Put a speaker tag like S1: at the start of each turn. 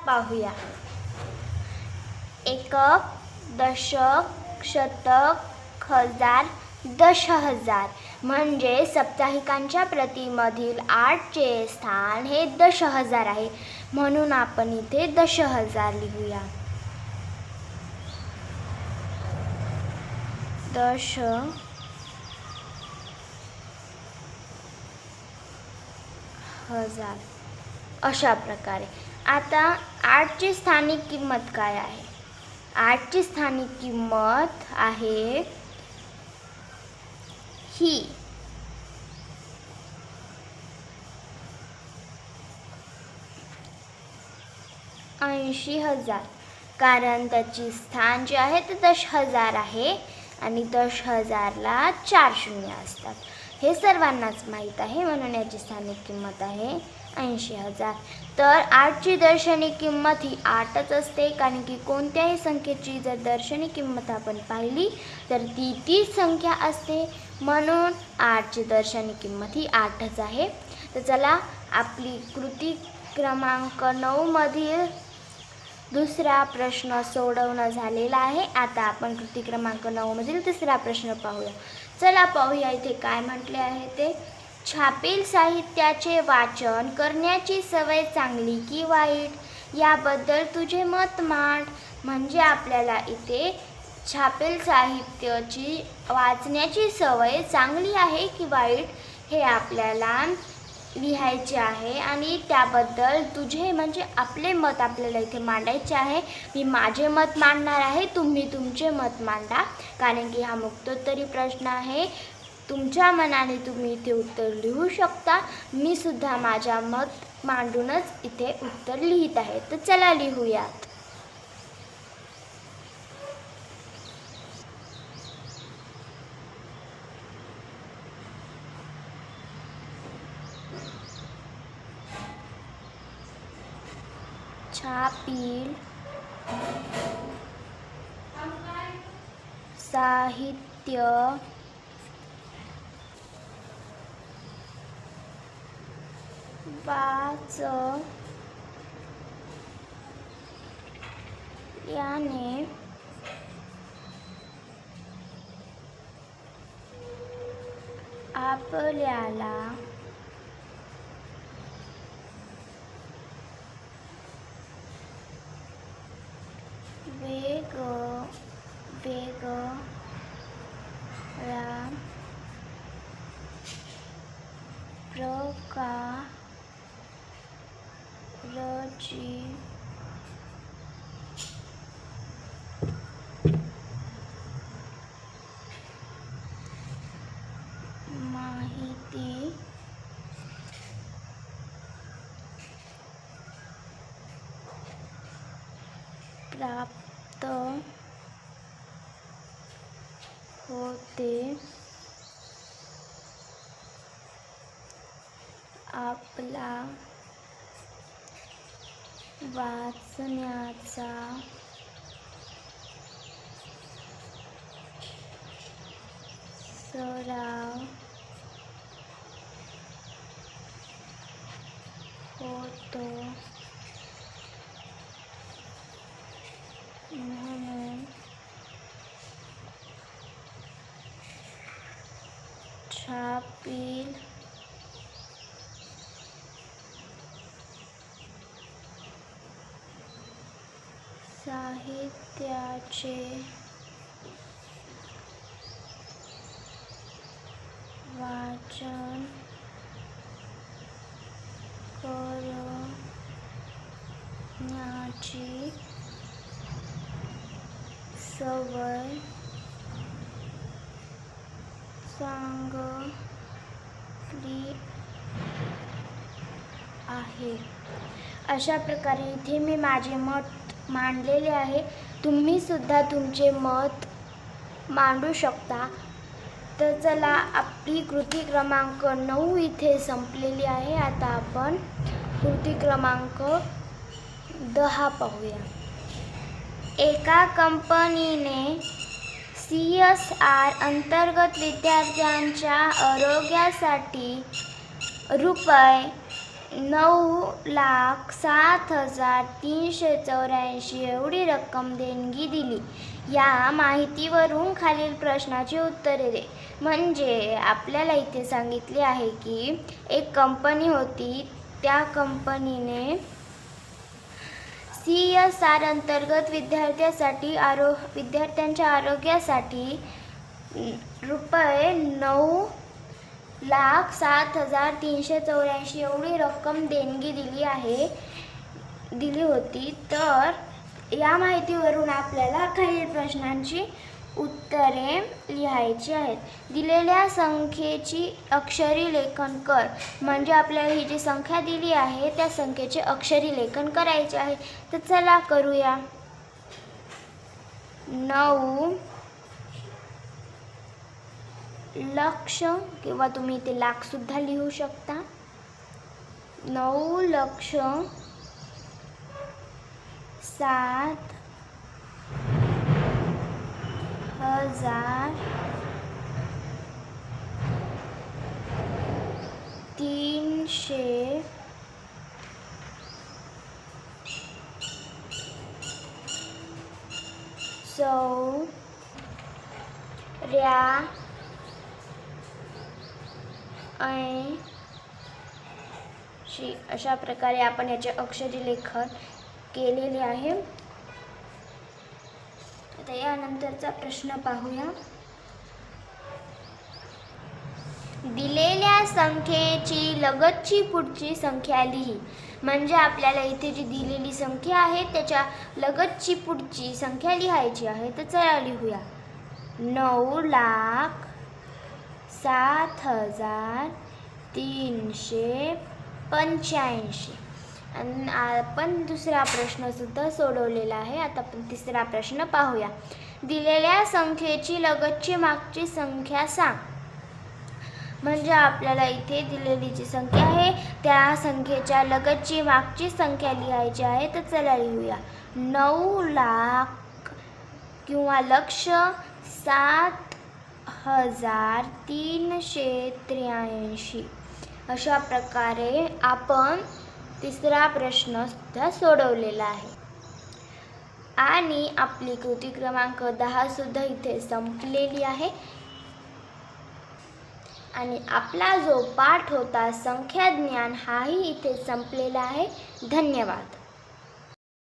S1: पाहूया। एकक, दशक, शतक, हजार, दशहजार म्हणजे साप्ताहिकांच्या प्रतीमधील 8चे स्थान हे दशहजार आहे, म्हणून आपण इथे दशहजार लिहूया। दशहजार अशा प्रकारे। आता 8ची स्थानिक किंमत काय आहे? 8ची स्थानिक किंमत आहे ही 80,000, कारण त्याची स्थान जे आहे ते 10,000 आहे आणि 10,000ला 4 शून्य असतात, हे सर्वांनाच माहीत आहे, म्हणून याची स्थानिक किंमत आहे 80,000। तर 8ची दर्शनी किंमत ही 8च असते, कारण की कोणत्याही संख्येची जर दर्शनी किंमत आपण पाहिली तर ती तीच संख्या असते, म्हणून 8ची दर्शनी किंमत ही 8च आहे। तर चला, आपली कृती क्रमांक 9 मधील दुसरा प्रश्न सोडवणं झालेला आहे। आता आपण कृती क्रमांक 9 मधील तिसरा प्रश्न पाहूया। चला पाहूया इथे काय म्हटले आहे ते। छापील साहित्याचे वाचन करण्याची सवय चांगली की वाईट, याबद्दल तुझे मत मांड। म्हणजे आपल्याला इथे छापील साहित्याची वाचण्याची सवय चांगली आहे की वाईट हे आपल्याला लिहायचे आहे आणि त्याबद्दल तुझे म्हणजे आपले मत आपल्याला इथे मांडायचे आहे। मी माझे मत मांडणार आहे, तुम्ही तुमचे मत मांडा, कारण की हा मुक्तोत्तरी प्रश्न आहे। तुमच्या मनाने तुम्ही इथे उत्तर लिहू शकता। मी सुद्धा माझा मत मांडूनच इथे उत्तर लिहित आहे। तर चला लिहूयात। छापील साहित्य वाचल्याने आपल्याला वेगवेगळ्या प्रकारची माहिती प्राप्त होते। आपला वाचण्याचा सराव होतो, म्हणून छापील साहित्याचे वाचन करण्याची सवय चांगली आहे। अशा प्रकारे इथे मी माझे मत मांडलेले आहे। तुम्ही सुद्धा तुमचे मत मांडू शकता। तर चला, आपली कृती क्रमांक 9 इथे संपलेली आहे। आता आपण कृती क्रमांक 10 पाहूया। एका कंपनीने CSR अंतर्गत विद्यार्थ्यांच्या आरोग्यासाठी रुपये 9,07,384 एवढी रक्कम देणगी दिली. या माहितीवरून खालील प्रश्नाची उत्तरे दे. म्हणजे आपल्याला इथे सांगितले आहे की एक कंपनी होती, त्या कंपनीने CSR अंतर्गत विद्यार्थ्यांच्या आरोग्यासाठी रुपये 9,07,384 एवढी रक्कम देणगी दिली होती. तर या माहितीवरून आपल्याला काही प्रश्नांची उत्तरे लिहायची आहेत. दिलेल्या संख्येची अक्षरी लेखन कर. म्हणजे आपल्याला ही जी संख्या दिली आहे त्या संख्येचे अक्षरी लेखन करायचे आहे. तर चला करूया. 9 लक्ष, किंवा तुम्ही इथे लाख सुद्धा लिहू शकता. 7,000,384 अशा प्रकारे आपण याचे अक्षरी लेखन केलेले आहे. आता यानंतरचा प्रश्न पाहूया. दिलेल्या संख्येची लगतची पुढची संख्या लिही. म्हणजे आपल्याला इथे जी दिलेली संख्या आहे त्याच्या लगतची पुढची संख्या लिहायची आहे. तर चला लिहूया. 9,07,385. आणि आपण दुसरा प्रश्न सुद्धा सोडवलेला आहे. आता आपण तिसरा प्रश्न पाहूया. दिलेल्या संख्येची लगतची मागची संख्या सांग. म्हणजे आपल्याला इथे दिलेली जी संख्या आहे त्या संख्येच्या लगतची मागची संख्या लिहायची आहे. तर चला लिहूया. 9,00,000 किंवा लक्ष 7,383. अशा प्रकारे आपण तिसरा प्रश्न सुद्धा सोडवलेला आहे. आणि आपली कृती क्रमांक 10 सुद्धा इथे संपलेली आहे. आणि आपला जो पाठ होता संख्या ज्ञान हाही इथे संपलेला आहे. धन्यवाद.